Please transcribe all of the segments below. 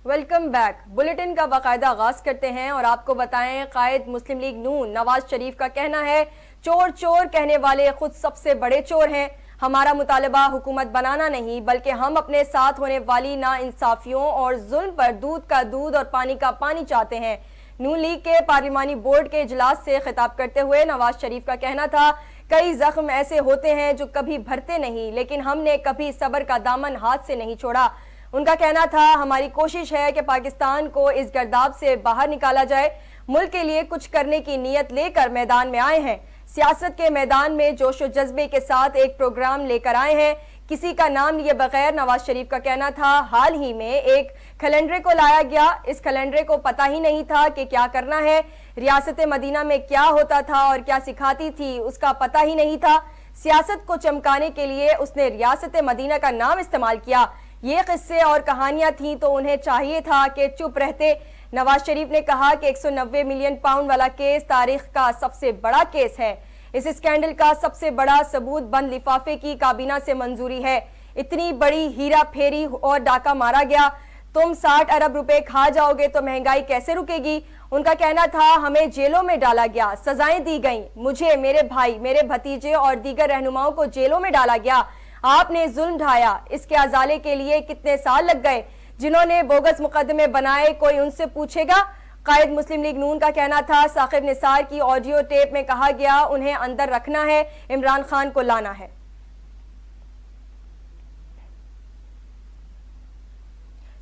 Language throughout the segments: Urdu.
Welcome back. بلیٹن کا باقاعدہ آغاز کرتے ہیں اور آپ کو بتائیں قائد مسلم لیگ نون نواز شریف کا کہنا ہے چور چور کہنے والے خود سب سے بڑے چور ہیں۔ ہمارا مطالبہ حکومت بنانا نہیں بلکہ ہم اپنے ساتھ ہونے والی ناانصافیوں اور ظلم پر دودھ کا دودھ اور پانی کا پانی چاہتے ہیں۔ نون لیگ کے پارلیمانی بورڈ کے اجلاس سے خطاب کرتے ہوئے نواز شریف کا کہنا تھا کئی زخم ایسے ہوتے ہیں جو کبھی بھرتے نہیں لیکن ہم نے کبھی صبر کا دامن ہاتھ سے نہیں چھوڑا۔ ان کا کہنا تھا ہماری کوشش ہے کہ پاکستان کو اس گرداب سے باہر نکالا جائے، ملک کے لیے کچھ کرنے کی نیت لے کر میدان میں آئے ہیں، سیاست کے میدان میں جوش و جذبے کے ساتھ ایک پروگرام لے کر آئے ہیں، کسی کا نام لیے بغیر نواز شریف کا کہنا تھا حال ہی میں ایک کیلنڈر کو لایا گیا، اس کیلنڈر کو پتہ ہی نہیں تھا کہ کیا کرنا ہے، ریاست مدینہ میں کیا ہوتا تھا اور کیا سکھاتی تھی اس کا پتہ ہی نہیں تھا، سیاست کو چمکانے کے لیے اس نے ریاست مدینہ کا نام استعمال کیا، یہ قصے اور کہانیاں تھیں تو انہیں چاہیے تھا کہ چپ رہتے۔ نواز شریف نے کہا کہ 190 ملین پاؤنڈ والا کیس تاریخ کا سب سے بڑا کیس ہے، اس اسکینڈل کا سب سے بڑا ثبوت بند لفافے کی کابینہ سے منظوری ہے، اتنی بڑی ہیرا پھیری اور ڈاکہ مارا گیا، تم 60 ارب روپے کھا جاؤ گے تو مہنگائی کیسے رکے گی؟ ان کا کہنا تھا ہمیں جیلوں میں ڈالا گیا، سزائیں دی گئیں، مجھے، میرے بھائی، میرے بھتیجے اور دیگر رہنماؤں کو جیلوں میں ڈالا گیا، آپ نے ظلم ڈھایا، اس کے ازالے کے لیے کتنے سال لگ گئے، جنہوں نے بوگس مقدمے بنائے کوئی ان سے پوچھے گا؟ قائد مسلم لیگ نون کا کہنا تھا ثاقب نثار کی آڈیو ٹیپ میں کہا گیا انہیں اندر رکھنا ہے، عمران خان کو لانا ہے۔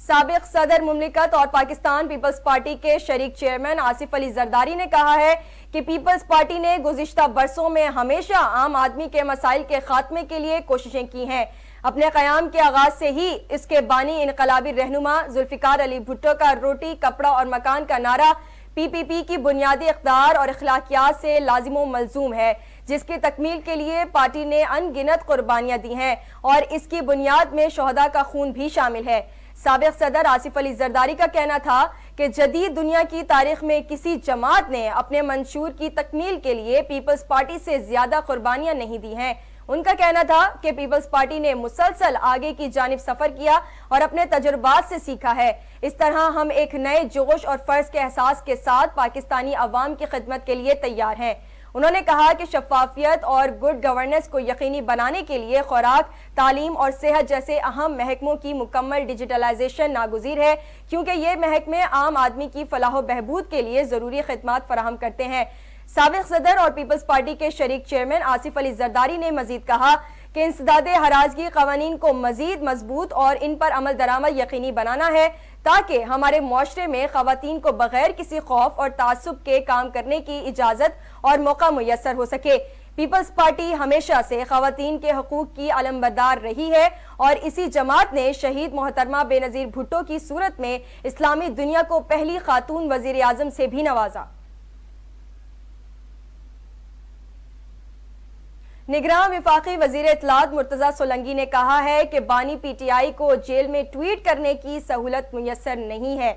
سابق صدر مملکت اور پاکستان پیپلز پارٹی کے شریک چیئرمین آصف علی زرداری نے کہا ہے کہ پیپلز پارٹی نے گزشتہ برسوں میں ہمیشہ عام آدمی کے مسائل کے خاتمے کے لیے کوششیں کی ہیں، اپنے قیام کے آغاز سے ہی اس کے بانی انقلابی رہنما ذوالفقار علی بھٹو کا روٹی کپڑا اور مکان کا نعرہ پی پی پی کی بنیادی اقدار اور اخلاقیات سے لازم و ملزوم ہے، جس کی تکمیل کے لیے پارٹی نے ان گنت قربانیاں دی ہیں اور اس کی بنیاد میں شہداء کا خون بھی شامل ہے۔ سابق صدر آصف علی زرداری کا کہنا تھا کہ جدید دنیا کی تاریخ میں کسی جماعت نے اپنے منشور کی تکمیل کے لیے پیپلز پارٹی سے زیادہ قربانیاں نہیں دی ہیں۔ ان کا کہنا تھا کہ پیپلز پارٹی نے مسلسل آگے کی جانب سفر کیا اور اپنے تجربات سے سیکھا ہے، اس طرح ہم ایک نئے جوش اور فرض کے احساس کے ساتھ پاکستانی عوام کی خدمت کے لیے تیار ہیں۔ انہوں نے کہا کہ شفافیت اور گڈ گورننس کو یقینی بنانے کے لیے خوراک، تعلیم اور صحت جیسے اہم محکموں کی مکمل ڈیجیٹلائزیشن ناگزیر ہے، کیونکہ یہ محکمے عام آدمی کی فلاح و بہبود کے لیے ضروری خدمات فراہم کرتے ہیں۔ سابق صدر اور پیپلز پارٹی کے شریک چیئرمین آصف علی زرداری نے مزید کہا کہ انسداد ہرازگی قوانین کو مزید مضبوط اور ان پر عمل درآمد یقینی بنانا ہے تاکہ ہمارے معاشرے میں خواتین کو بغیر کسی خوف اور تعصب کے کام کرنے کی اجازت اور موقع میسر ہو سکے۔ پیپلز پارٹی ہمیشہ سے خواتین کے حقوق کی علمبردار رہی ہے اور اسی جماعت نے شہید محترمہ بے نظیر بھٹو کی صورت میں اسلامی دنیا کو پہلی خاتون وزیر اعظم سے بھی نوازا۔ نگراں وفاقی وزیر اطلاعات مرتضی سولنگی نے کہا ہے کہ بانی پی ٹی آئی کو جیل میں ٹویٹ کرنے کی سہولت میسر نہیں ہے،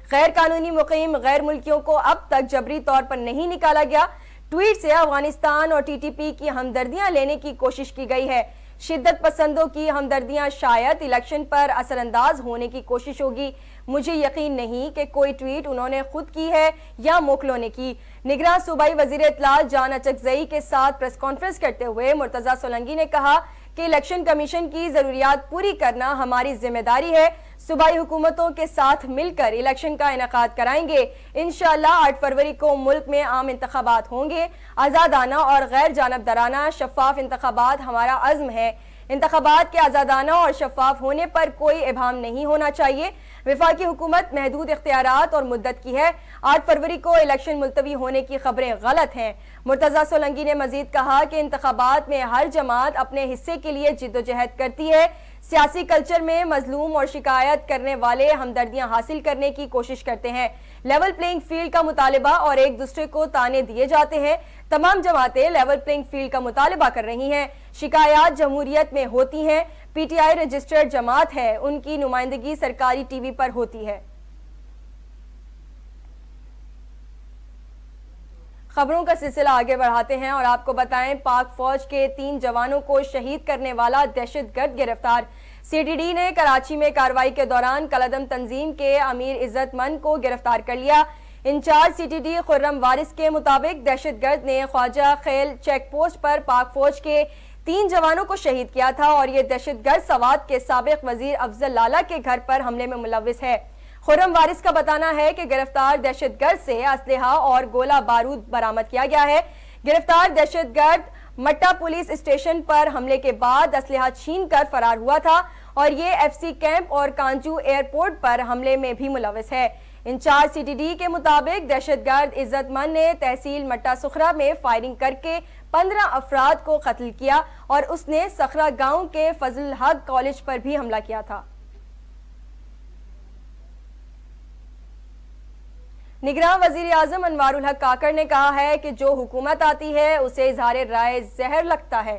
غیر قانونی مقیم غیر ملکیوں کو اب تک جبری طور پر نہیں نکالا گیا، ٹویٹ سے افغانستان اور ٹی ٹی پی کی ہمدردیاں لینے کی کوشش کی گئی ہے، شدت پسندوں کی ہمدردیاں شاید الیکشن پر اثر انداز ہونے کی کوشش ہوگی، مجھے یقین نہیں کہ کوئی ٹویٹ انہوں نے خود کی ہے یا موکلوں نے کی۔ نگراں صوبائی وزیر اطلاعات جان اچکزئی کے ساتھ پریس کانفرنس کرتے ہوئے مرتضی سولنگی نے کہا کہ الیکشن کمیشن کی ضروریات پوری کرنا ہماری ذمہ داری ہے، صوبائی حکومتوں کے ساتھ مل کر الیکشن کا انعقاد کرائیں گے، انشاءاللہ 8 فروری کو ملک میں عام انتخابات ہوں گے، آزادانہ اور غیر جانبدارانہ شفاف انتخابات ہمارا عزم ہے، انتخابات کے آزادانہ اور شفاف ہونے پر کوئی ابہام نہیں ہونا چاہیے، وفاقی حکومت محدود اختیارات اور مدت کی ہے، 8 فروری کو الیکشن ملتوی ہونے کی خبریں غلط ہیں۔ مرتضی سولنگی نے مزید کہا کہ انتخابات میں ہر جماعت اپنے حصے کے لیے جدوجہد کرتی ہے، سیاسی کلچر میں مظلوم اور شکایت کرنے والے ہمدردیاں حاصل کرنے کی کوشش کرتے ہیں، لیول پلینگ فیلڈ کا مطالبہ اور ایک دوسرے کو تانے دیے جاتے ہیں، تمام جماعتیں لیول پلینگ فیلڈ کا مطالبہ کر رہی ہیں، شکایات جمہوریت میں ہوتی ہیں، پی ٹی آئی رجسٹرڈ جماعت ہے، ان کی نمائندگی سرکاری ٹی وی پر ہوتی ہے۔ خبروں کا سلسلہ آگے بڑھاتے ہیں اور آپ کو بتائیں پاک فوج کے 3 جوانوں کو شہید کرنے والا دہشت گرد گرفتار۔ CTD نے کراچی میں کارروائی کے دوران کالعدم تنظیم کے امیر عزت مند کو گرفتار کر لیا۔ انچارج CTD خرم وارث کے مطابق دہشت گرد نے خواجہ خیل چیک پوسٹ پر پاک فوج کے 3 جوانوں کو شہید کیا تھا اور یہ دہشت گرد سوات کے سابق وزیر افضل لالہ کے گھر پر حملے میں ملوث ہے۔ خرم وارث کا بتانا ہے کہ گرفتار دہشت گرد سے اسلحہ اور گولہ بارود برآمد کیا گیا ہے۔ گرفتار دہشت گرد مٹا پولیس اسٹیشن پر حملے کے بعد اسلحہ چھین کر فرار ہوا تھا اور یہ FC کیمپ اور کانجو ایئرپورٹ پر حملے میں بھی ملوث ہے۔ انچارج CTD کے مطابق دہشت گرد عزت مند نے تحصیل مٹا سخرہ میں فائرنگ کر کے 15 افراد کو قتل کیا اور اس نے سخرہ گاؤں کے فضل الحق کالج پر بھی حملہ کیا تھا۔ نگراں وزیر اعظم انوار الحق کاکڑ نے کہا ہے کہ جو حکومت آتی ہے اسے اظہار رائے زہر لگتا ہے۔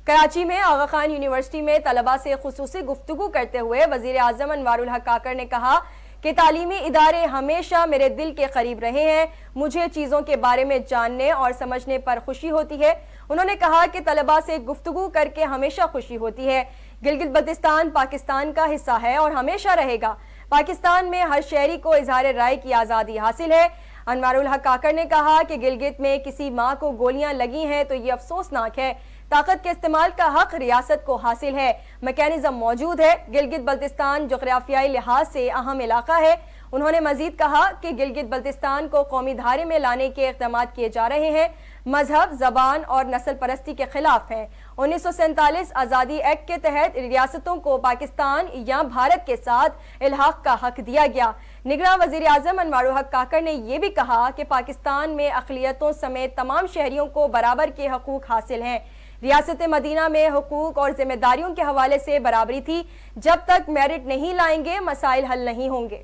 کراچی میں آغا خان یونیورسٹی میں طلباء سے خصوصی گفتگو کرتے ہوئے وزیر اعظم انوار الحق کاکڑ نے کہا کہ تعلیمی ادارے ہمیشہ میرے دل کے قریب رہے ہیں، مجھے چیزوں کے بارے میں جاننے اور سمجھنے پر خوشی ہوتی ہے۔ انہوں نے کہا کہ طلباء سے گفتگو کر کے ہمیشہ خوشی ہوتی ہے۔ گلگت بلتستان پاکستان کا حصہ ہے اور ہمیشہ رہے گا۔ پاکستان میں ہر شہری کو اظہار رائے کی آزادی حاصل ہے۔ انوار الحق کاکڑ نے کہا کہ گلگت میں کسی ماں کو گولیاں لگی ہیں تو یہ افسوسناک ہے۔ طاقت کے استعمال کا حق ریاست کو حاصل ہے، میکینزم موجود ہے۔ گلگت بلتستان جغرافیائی لحاظ سے اہم علاقہ ہے۔ انہوں نے مزید کہا کہ گلگت بلتستان کو قومی دھارے میں لانے کے اقدامات کیے جا رہے ہیں، مذہب، زبان اور نسل پرستی کے خلاف ہیں۔ 1947 آزادی ایکٹ کے تحت ریاستوں کو پاکستان یا بھارت کے ساتھ الحاق کا حق دیا گیا۔ نگراں وزیر اعظم انوار الحق کاکڑ نے یہ بھی کہا کہ پاکستان میں اقلیتوں سمیت تمام شہریوں کو برابر کے حقوق حاصل ہیں۔ ریاست مدینہ میں حقوق اور ذمہ داریوں کے حوالے سے برابری تھی۔ جب تک میرٹ نہیں لائیں گے مسائل حل نہیں ہوں گے۔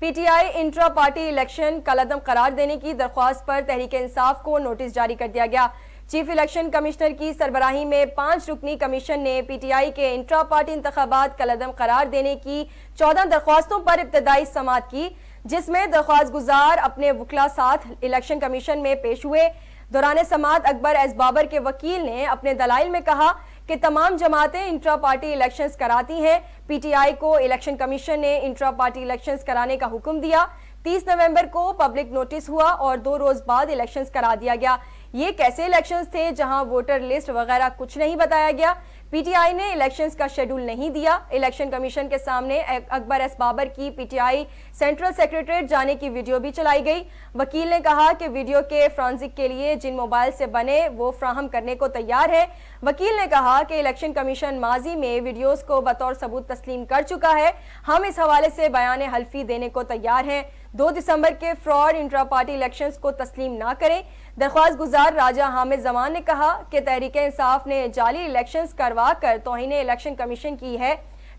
PTI انٹرا پارٹی الیکشن کالعدم قرار دینے کی درخواست پر تحریک انصاف کو نوٹس جاری کر دیا گیا۔ چیف الیکشن کمشنر کی سربراہی میں 5 رکنی کمیشن نے PTI کے انٹرا پارٹی انتخابات کالعدم قرار دینے کی 14 درخواستوں پر ابتدائی سماعت کی، جس میں درخواست گزار اپنے وکلاء ساتھ الیکشن کمیشن میں پیش ہوئے۔ دوران سماعت اکبر ایس بابر کے وکیل نے اپنے دلائل میں کہا کہ تمام جماعتیں انٹرا پارٹی الیکشنز کراتی ہیں۔ PTI کو الیکشن کمیشن نے انٹرا پارٹی الیکشنز کرانے کا حکم دیا۔ 30 نومبر کو پبلک نوٹس ہوا اور 2 روز بعد الیکشنز کرا دیا گیا۔ یہ کیسے الیکشنز تھے جہاں ووٹر لسٹ وغیرہ کچھ نہیں بتایا گیا؟ PTI نے الیکشنز کا شیڈول نہیں دیا۔ الیکشن کمیشن کے سامنے اکبر ایس بابر کی PTI سینٹرل سیکریٹریٹ جانے کی ویڈیو بھی چلائی گئی۔ وکیل نے کہا کہ ویڈیو کے فرانزک کے لیے جن موبائل سے بنے وہ فراہم کرنے کو تیار ہے۔ وکیل نے کہا کہ الیکشن کمیشن ماضی میں ویڈیوز کو بطور ثبوت تسلیم کر چکا ہے، ہم اس حوالے سے بیان حلفی دینے کو تیار ہیں۔ 2 دسمبر کے فراڈ انٹرا پارٹی الیکشنز کو تسلیم نہ کریں۔ درخواست گزار راجہ حامد زمان نے کہا کہ تحریک انصاف نے جعلی الیکشنز کروا کر توہین الیکشن کمیشن کی ہے۔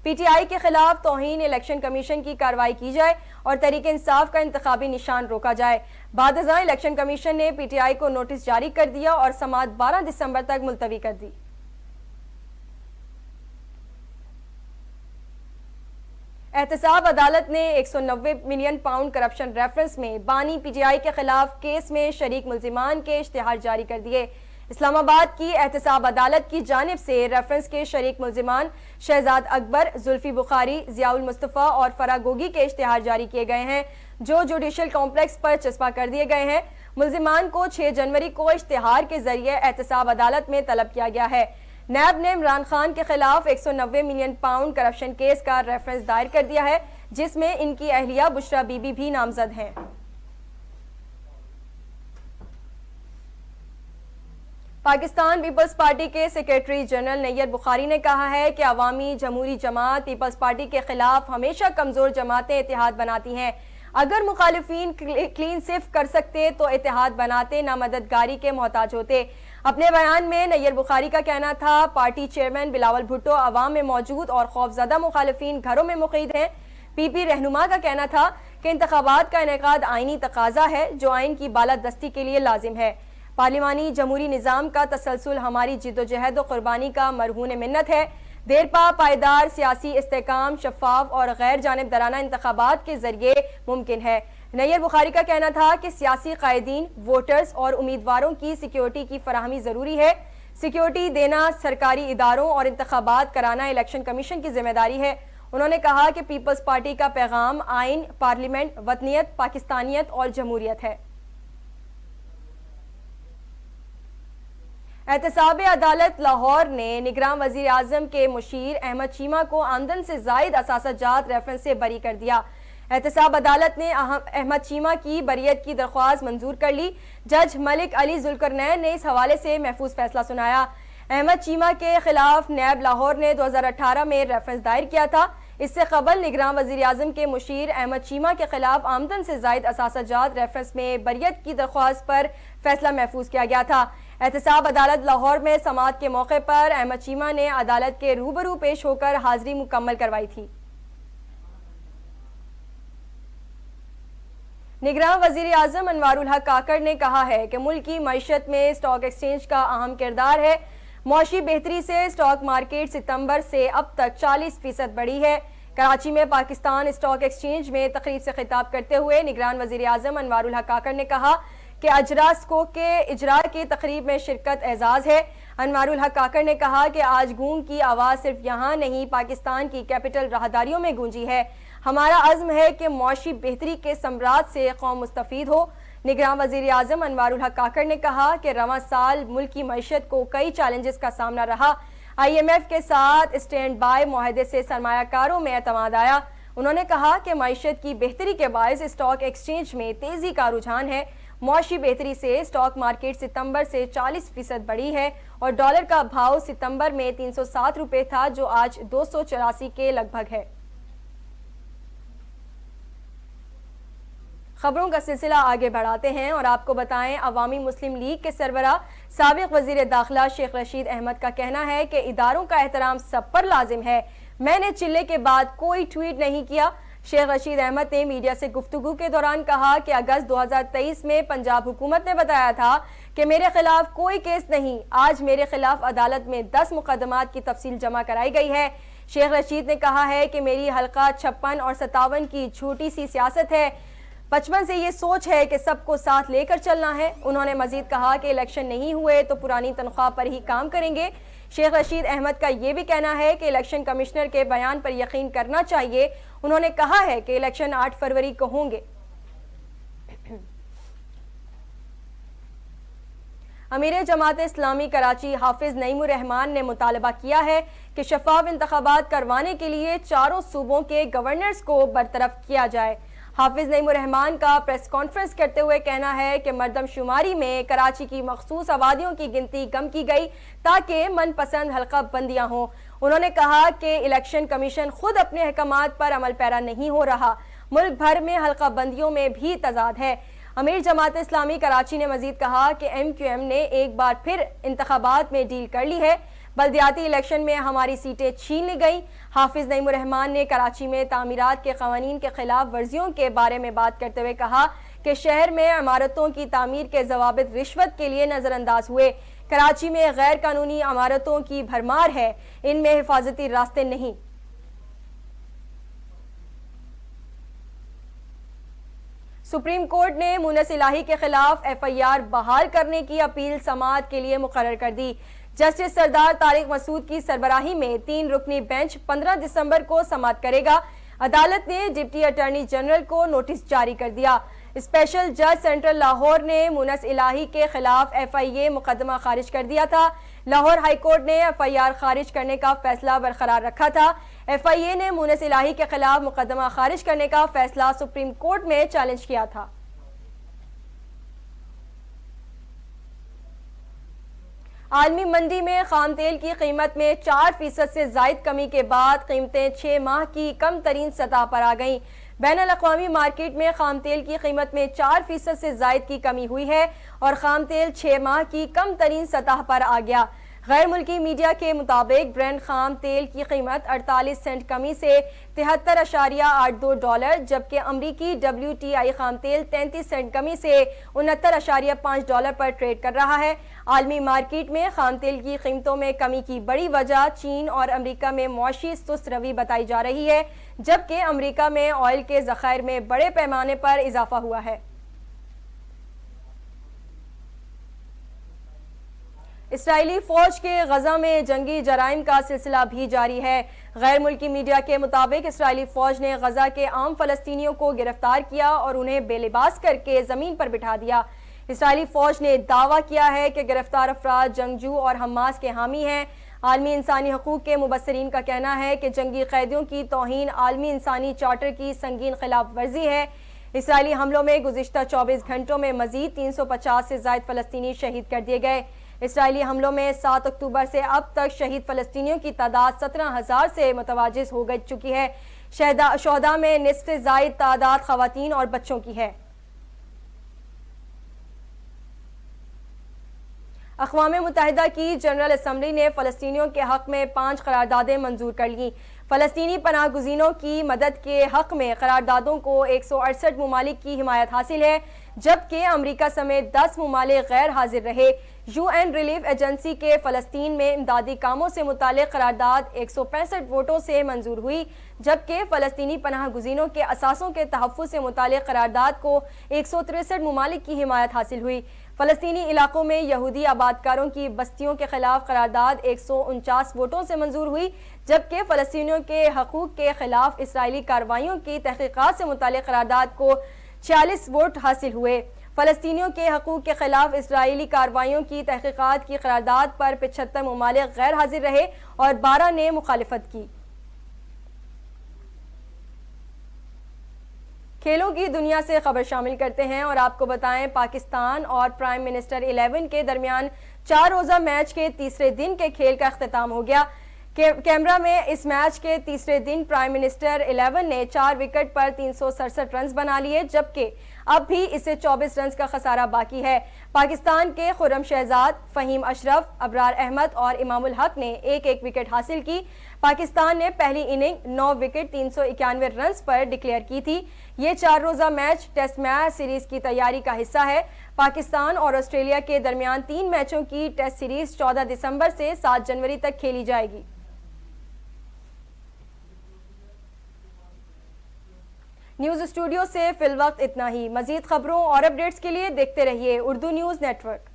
PTI کے خلاف توہین الیکشن کمیشن کی کارروائی کی جائے اور تحریک انصاف کا انتخابی نشان روکا جائے۔ بعد ازاں الیکشن کمیشن نے PTI کو نوٹس جاری کر دیا اور سماعت 12 دسمبر تک ملتوی کر دی۔ احتساب عدالت نے 190 ملین پاؤنڈ کرپشن ریفرنس میں بانی PTI کے خلاف کیس میں شریک ملزمان کے اشتہار جاری کر دیے۔ اسلام آباد کی احتساب عدالت کی جانب سے ریفرنس کے شریک ملزمان شہزاد اکبر، زلفی بخاری، ضیاء المصطفیٰ اور فرا گوگی کے اشتہار جاری کیے گئے ہیں جو جوڈیشل کمپلیکس پر چسپاں کر دیے گئے ہیں۔ ملزمان کو 6 جنوری کو اشتہار کے ذریعے احتساب عدالت میں طلب کیا گیا ہے۔ نیب نے عمران خان کے خلاف 190 ملین پاؤنڈ کرپشن کیس کا ریفرنس دائر کر دیا ہے، جس میں ان کی اہلیہ بشرا بی بی بھی نامزد ہیں۔ پاکستان پیپلز پارٹی کے سیکریٹری جنرل نیّر بخاری نے کہا ہے کہ عوامی جمہوری جماعت پیپلز پارٹی کے خلاف ہمیشہ کمزور جماعتیں اتحاد بناتی ہیں۔ اگر مخالفین کلین صرف کر سکتے تو اتحاد بناتے، نہ مددگاری کے محتاج ہوتے۔ اپنے بیان میں نیّر بخاری کا کہنا تھا پارٹی چیئرمین بلاول بھٹو عوام میں موجود اور خوفزدہ مخالفین گھروں میں مقید ہیں۔ PP رہنما کا کہنا تھا کہ انتخابات کا انعقاد آئینی تقاضا ہے جو آئین کی بالادستی کے لیے لازم ہے۔ پارلیمانی جمہوری نظام کا تسلسل ہماری جدوجہد و قربانی کا مرہون منت ہے۔ دیرپا پائیدار سیاسی استحکام شفاف اور غیر جانبدارانہ انتخابات کے ذریعے ممکن ہے۔ نیر بخاری کا کہنا تھا کہ سیاسی قائدین، ووٹرز اور امیدواروں کی سیکیورٹی کی فراہمی ضروری ہے۔ سیکیورٹی دینا سرکاری اداروں اور انتخابات کرانا الیکشن کمیشن کی ذمہ داری ہے۔ انہوں نے کہا کہ پیپلز پارٹی کا پیغام آئین، پارلیمنٹ، وطنیت، پاکستانیت اور جمہوریت ہے۔ احتساب عدالت لاہور نے نگراں وزیر اعظم کے مشیر احمد چیمہ کو آمدن سے زائد اثاثہ جات ریفرنس سے بری کر دیا۔ احتساب عدالت نے احمد چیمہ کی بریت کی درخواست منظور کر لی۔ جج ملک علی ذوالقرنین نے اس حوالے سے محفوظ فیصلہ سنایا۔ احمد چیمہ کے خلاف نیب لاہور نے 2018 میں ریفرنس دائر کیا تھا۔ اس سے قبل نگراں وزیر اعظم کے مشیر احمد چیمہ کے خلاف آمدن سے زائد اثاثہ جات ریفرنس میں بریت کی درخواست پر فیصلہ محفوظ کیا گیا تھا۔ احتساب عدالت لاہور میں سماعت کے موقع پر احمد چیمہ نے عدالت کے روبرو پیش ہو کر حاضری مکمل کروائی تھی۔ نگراں وزیر اعظم انوار الحق کاکڑ نے کہا ہے کہ ملک کی معیشت میں اسٹاک ایکسچینج کا اہم کردار ہے۔ معاشی بہتری سے اسٹاک مارکیٹ ستمبر سے اب تک 40% بڑھی ہے۔ کراچی میں پاکستان اسٹاک ایکسچینج میں تقریب سے خطاب کرتے ہوئے نگران وزیر اعظم انوار الحق کاکڑ نے کہا کہ اجراسکو کے اجراء کی تقریب میں شرکت اعزاز ہے۔ انوار الحق کاکڑ نے کہا کہ آج گونگ کی آواز صرف یہاں نہیں، پاکستان کی کیپٹل راہداریوں میں گونجی ہے۔ ہمارا عزم ہے کہ معاشی بہتری کے ثمرات سے قوم مستفید ہو۔ نگراں وزیر اعظم انوار الحق کاکڑ نے کہا کہ رواں سال ملک کی معیشت کو کئی چیلنجز کا سامنا رہا۔ آئی ایم ایف کے ساتھ اسٹینڈ بائی معاہدے سے سرمایہ کاروں میں اعتماد آیا۔ انہوں نے کہا کہ معیشت کی بہتری کے باعث اسٹاک ایکسچینج میں تیزی کا رجحان ہے۔ معاشی بہتری سے اسٹاک مارکیٹ ستمبر سے 40% بڑھی ہے اور ڈالر کا بھاؤ ستمبر میں 307 روپے تھا جو آج 284 کے لگ بھگ ہے۔ خبروں کا سلسلہ آگے بڑھاتے ہیں اور آپ کو بتائیں عوامی مسلم لیگ کے سربراہ سابق وزیر داخلہ شیخ رشید احمد کا کہنا ہے کہ اداروں کا احترام سب پر لازم ہے۔ میں نے چلے کے بعد کوئی ٹویٹ نہیں کیا۔ شیخ رشید احمد نے میڈیا سے گفتگو کے دوران کہا کہ اگست 2023 میں پنجاب حکومت نے بتایا تھا کہ میرے خلاف کوئی کیس نہیں۔ آج میرے خلاف عدالت میں 10 مقدمات کی تفصیل جمع کرائی گئی ہے۔ شیخ رشید نے کہا ہے کہ میری حلقہ 56 اور 57 کی چھوٹی سی سیاست ہے، 55 سے یہ سوچ ہے کہ سب کو ساتھ لے کر چلنا ہے۔ انہوں نے مزید کہا کہ الیکشن نہیں ہوئے تو پرانی تنخواہ پر ہی کام کریں گے۔ شیخ رشید احمد کا یہ بھی کہنا ہے کہ الیکشن کمشنر کے بیان پر یقین کرنا چاہیے۔ انہوں نے کہا ہے کہ الیکشن 8 فروری کو ہوں گے۔ امیر جماعت اسلامی کراچی حافظ نعیم الرحمان نے مطالبہ کیا ہے کہ شفاف انتخابات کروانے کے لیے چاروں صوبوں کے گورنرز کو برطرف کیا جائے۔ حافظ نعیم الرحمان کا پریس کانفرنس کرتے ہوئے کہنا ہے کہ مردم شماری میں کراچی کی مخصوص آبادیوں کی گنتی کم کی گئی تاکہ من پسند حلقہ بندیاں ہوں۔ انہوں نے کہا کہ الیکشن کمیشن خود اپنے احکامات پر عمل پیرا نہیں ہو رہا، ملک بھر میں حلقہ بندیوں میں بھی تضاد ہے۔ امیر جماعت اسلامی کراچی نے مزید کہا کہ ایم کیو ایم نے ایک بار پھر انتخابات میں ڈیل کر لی ہے، بلدیاتی الیکشن میں ہماری سیٹیں چھین لی گئیں۔ حافظ نعیم الرحمان نے کراچی میں تعمیرات کے قوانین کے خلاف ورزیوں کے بارے میں بات کرتے ہوئے کہا کہ شہر میں عمارتوں کی تعمیر کے ضوابط رشوت کے لیے نظر انداز ہوئے۔ کراچی میں غیر قانونی عمارتوں کی بھرمار ہے، ان میں حفاظتی راستے نہیں۔ سپریم کورٹ نے مونس الہی کے خلاف ایف آئی آر بحال کرنے کی اپیل سماعت کے لیے مقرر کر دی۔ جسٹس سردار طارق مسعود کی سربراہی میں 3 رکنی بینچ 15 دسمبر کو سماعت کرے گا۔ عدالت نے ڈپٹی اٹارنی جنرل کو نوٹس جاری کر دیا۔ اسپیشل جج سینٹرل لاہور نے مونس الہی کے خلاف ایف آئی اے مقدمہ خارج کر دیا تھا۔ لاہور ہائی کورٹ نے ایف آئی آر خارج کرنے کا فیصلہ برقرار رکھا تھا۔ ایف آئی اے نے مونس الہی کے خلاف مقدمہ خارج کرنے کا فیصلہ سپریم کورٹ میں چیلنج کیا تھا۔ عالمی منڈی میں خام تیل کی قیمت میں 4% سے زائد کمی کے بعد قیمتیں 6 ماہ کی کم ترین سطح پر آ گئیں۔ بین الاقوامی مارکیٹ میں خام تیل کی قیمت میں 4% سے زائد کی کمی ہوئی ہے اور خام تیل 6 ماہ کی کم ترین سطح پر آ گیا۔ غیر ملکی میڈیا کے مطابق برینڈ خام تیل کی قیمت 48 سینٹ کمی سے $73.82، جبکہ امریکی WTI خام تیل 33 سینٹ کمی سے $69.5 پر ٹریڈ کر رہا ہے۔ عالمی مارکیٹ میں خام تیل کی قیمتوں میں کمی کی بڑی وجہ چین اور امریکہ میں معاشی سست روی بتائی جا رہی ہے، جبکہ امریکہ میں آئل کے ذخائر میں بڑے پیمانے پر اضافہ ہوا ہے۔ اسرائیلی فوج کے غزہ میں جنگی جرائم کا سلسلہ بھی جاری ہے۔ غیر ملکی میڈیا کے مطابق اسرائیلی فوج نے غزہ کے عام فلسطینیوں کو گرفتار کیا اور انہیں بے لباس کر کے زمین پر بٹھا دیا۔ اسرائیلی فوج نے دعویٰ کیا ہے کہ گرفتار افراد جنگجو اور حماس کے حامی ہیں۔ عالمی انسانی حقوق کے مبصرین کا کہنا ہے کہ جنگی قیدیوں کی توہین عالمی انسانی چارٹر کی سنگین خلاف ورزی ہے۔ اسرائیلی حملوں میں گزشتہ 24 گھنٹوں میں مزید 350 سے زائد فلسطینی شہید کر دیے گئے۔ اسرائیلی حملوں میں 7 اکتوبر سے اب تک شہید فلسطینیوں کی تعداد 17,000 سے متجاوز ہو چکی ہے۔ شہداء میں نصف سے زائد تعداد خواتین اور بچوں کی ہے۔ اقوام متحدہ کی جنرل اسمبلی نے فلسطینیوں کے حق میں 5 قراردادیں منظور کر لیں۔ فلسطینی پناہ گزینوں کی مدد کے حق میں قراردادوں کو 168 ممالک کی حمایت حاصل ہے، جبکہ امریکہ سمیت 10 ممالک غیر حاضر رہے۔ UN ریلیف ایجنسی کے فلسطین میں امدادی کاموں سے متعلق قرارداد 165 ووٹوں سے منظور ہوئی، جبکہ فلسطینی پناہ گزینوں کے اثاثوں کے تحفظ سے متعلق قرارداد کو 163 ممالک کی حمایت حاصل ہوئی۔ فلسطینی علاقوں میں یہودی آبادکاروں کی بستیوں کے خلاف قرارداد 149 ووٹوں سے منظور ہوئی، جبکہ فلسطینیوں کے حقوق کے خلاف اسرائیلی کارروائیوں کی تحقیقات سے متعلق قرارداد کو 46 ووٹ حاصل ہوئے۔ فلسطینیوں کے حقوق کے خلاف اسرائیلی کارروائیوں کی تحقیقات کی قرارداد پر 75 ممالک غیر حاضر رہے اور 12 نے مخالفت کی۔ کھیلوں کی دنیا سے خبر شامل کرتے ہیں اور آپ کو بتائیں پاکستان اور پرائم منسٹر 11 کے درمیان 4 روزہ میچ کے تیسرے دن کے کھیل کا اختتام ہو گیا۔ کیمرا میں اس میچ کے تیسرے دن پرائم منسٹر 11 نے 4 وکٹ پر 367 رنز بنا لیے، جبکہ اب بھی اسے 24 رنز کا خسارہ باقی ہے۔ پاکستان کے خرم شہزاد، فہیم اشرف، ابرار احمد اور امام الحق نے ایک ایک وکٹ حاصل کی۔ پاکستان نے پہلی اننگ 9 وکٹ 391 رنز پر ڈکلیئر کی تھی۔ یہ 4 روزہ میچ ٹیسٹ میچ سیریز کی تیاری کا حصہ ہے۔ پاکستان اور آسٹریلیا کے درمیان 3 میچوں کی ٹیسٹ سیریز 14 دسمبر سے 7 جنوری تک کھیلی جائے گی۔ نیوز اسٹوڈیو سے فی الوقت اتنا ہی۔ مزید خبروں اور اپڈیٹس کے لیے دیکھتے رہیے اردو نیوز نیٹ ورک۔